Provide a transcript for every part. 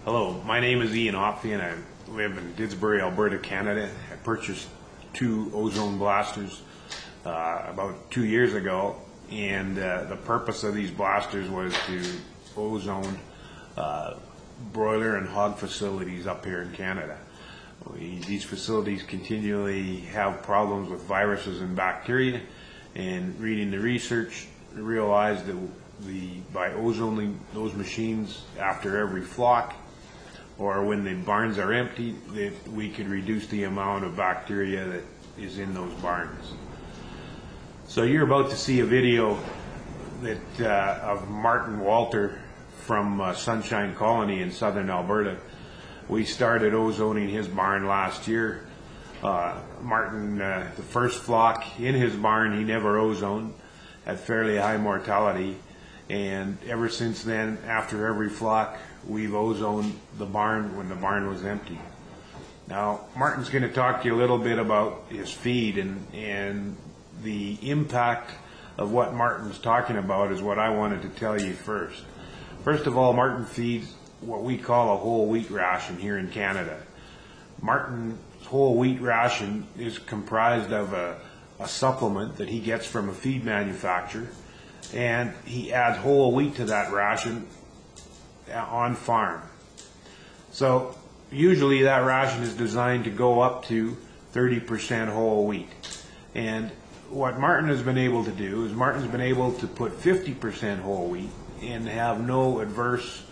Hello, my name is Ian Opfe and I live in Didsbury, Alberta, Canada. I purchased two Ozone blasters about 2 years ago, and the purpose of these blasters was to ozone broiler and hog facilities up here in Canada. These facilities continually have problems with viruses and bacteria, and reading the research, I realized that by ozoning those machines after every flock, or when the barns are empty, that we could reduce the amount of bacteria that is in those barns. So you're about to see a video of Martin Walter from Sunshine Colony in southern Alberta. We started ozoning his barn last year. Martin, the first flock in his barn, he never ozoned, had fairly high mortality, and ever since then, after every flock, we've ozoned the barn when the barn was empty. Now, Martin's going to talk to you a little bit about his feed, and the impact of what Martin's talking about is what I wanted to tell you first. First of all, Martin feeds what we call a whole wheat ration here in Canada. Martin's whole wheat ration is comprised of a supplement that he gets from a feed manufacturer, and he adds whole wheat to that ration on farm. So usually that ration is designed to go up to 30% whole wheat. And what Martin has been able to do is Martin's been able to put 50% whole wheat and have no adverse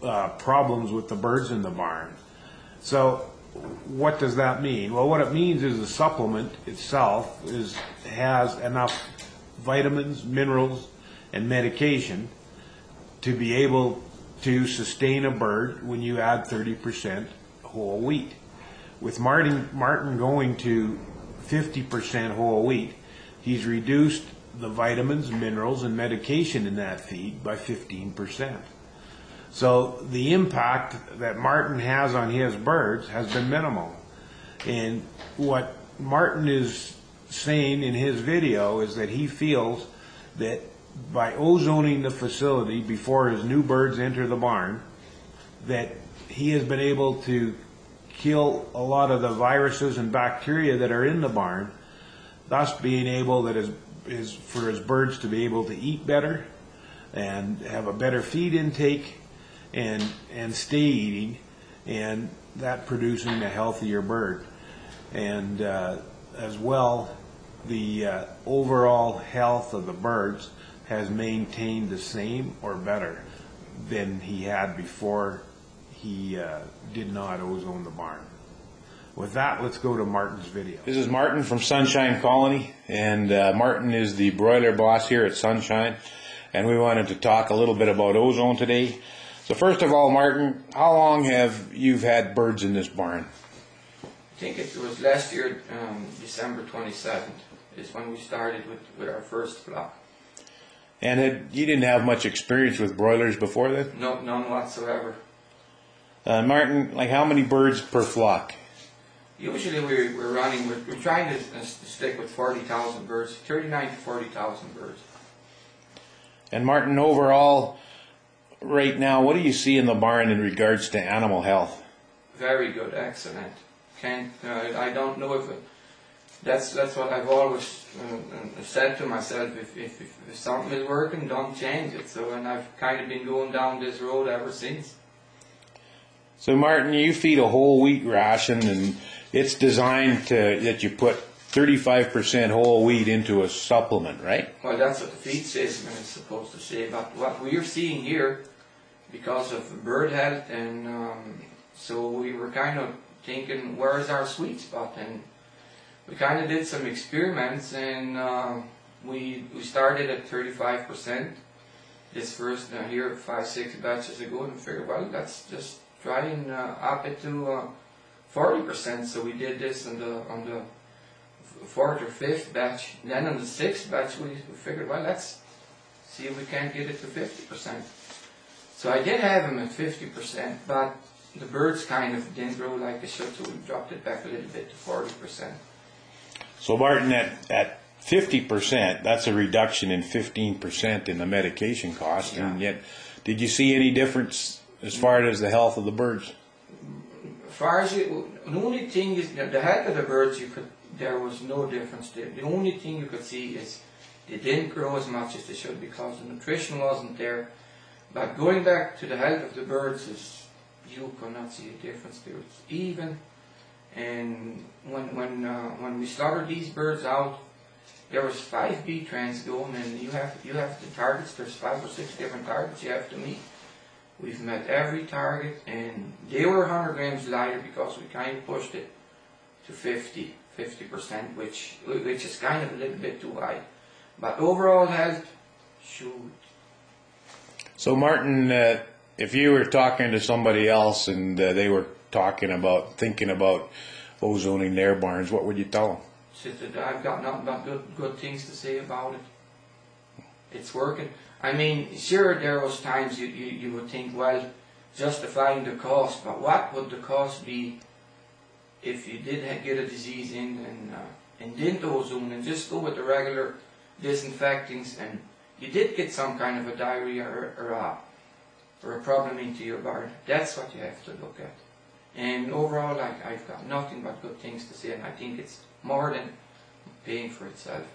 problems with the birds in the barn. So what does that mean? Well, what it means is the supplement itself has enough vitamins, minerals, and medication to be able to sustain a bird when you add 30% whole wheat. With Martin going to 50% whole wheat, he's reduced the vitamins, minerals, and medication in that feed by 15%. So the impact that Martin has on his birds has been minimal. And what Martin is saying in his video is that he feels that by ozoning the facility before his new birds enter the barn, that he has been able to kill a lot of the viruses and bacteria that are in the barn, thus being able for his birds to be able to eat better and have a better feed intake and stay eating, and that producing a healthier bird. And as well, the overall health of the birds has maintained the same or better than he had before he did not ozone the barn. With that, let's go to Martin's video. This is Martin from Sunshine Colony, and Martin is the broiler boss here at Sunshine, and we wanted to talk a little bit about ozone today. So first of all, Martin, how long have you had birds in this barn? I think it was last year, December 27th, is when we started with our first flock. And you didn't have much experience with broilers before that? No, none whatsoever. Martin, like how many birds per flock? Usually we're trying to stick with 40,000 birds, 39 to 40,000 birds. And Martin, overall, right now, what do you see in the barn in regards to animal health? Very good, excellent. I don't know if that's what I've always said to myself. If something is working, don't change it. So, and I've kind of been going down this road ever since. So Martin, you feed a whole wheat ration, and it's designed that you put 35% whole wheat into a supplement, right? Well, that's what the feed system is supposed to say. But what we are seeing here, because of bird health, and so we were kind of thinking, where is our sweet spot? And we kind of did some experiments, and we started at 35% this first here 5-6 batches ago, and figured, well, let's just try and up it to 40%. So we did this on the 4th or 5th batch. Then on the 6th batch, we figured, well, let's see if we can't get it to 50%. So I did have them at 50%, but the birds kind of didn't grow like they should, so we dropped it back a little bit to 40%. So Martin, at 50%, that's a reduction in 15% in the medication cost, yeah. And yet, did you see any difference as far as the health of the birds? As far as the only thing is the health of the birds, there was no difference there. The only thing you could see is they didn't grow as much as they should because the nutrition wasn't there. But going back to the health of the birds, you cannot see a difference there. It's even. And when we started these birds out, there was 5 bee trains going, and you have the targets. There's 5 or 6 different targets you have to meet. We've met every target, and they were 100 grams lighter because we kind of pushed it to 50%, which is kind of a little bit too high. But overall health, shoot. So Martin, if you were talking to somebody else and they were thinking about ozoning their barns, what would you tell them? I've got nothing but good things to say about it. It's working. I mean, sure, there was times you would think, well, justifying the cost, but what would the cost be if you did get a disease in and didn't ozone and just go with the regular disinfectants, and you did get some kind of a diarrhea or a problem into your barn? That's what you have to look at. And overall, I've got nothing but good things to say, and I think it's more than paying for itself.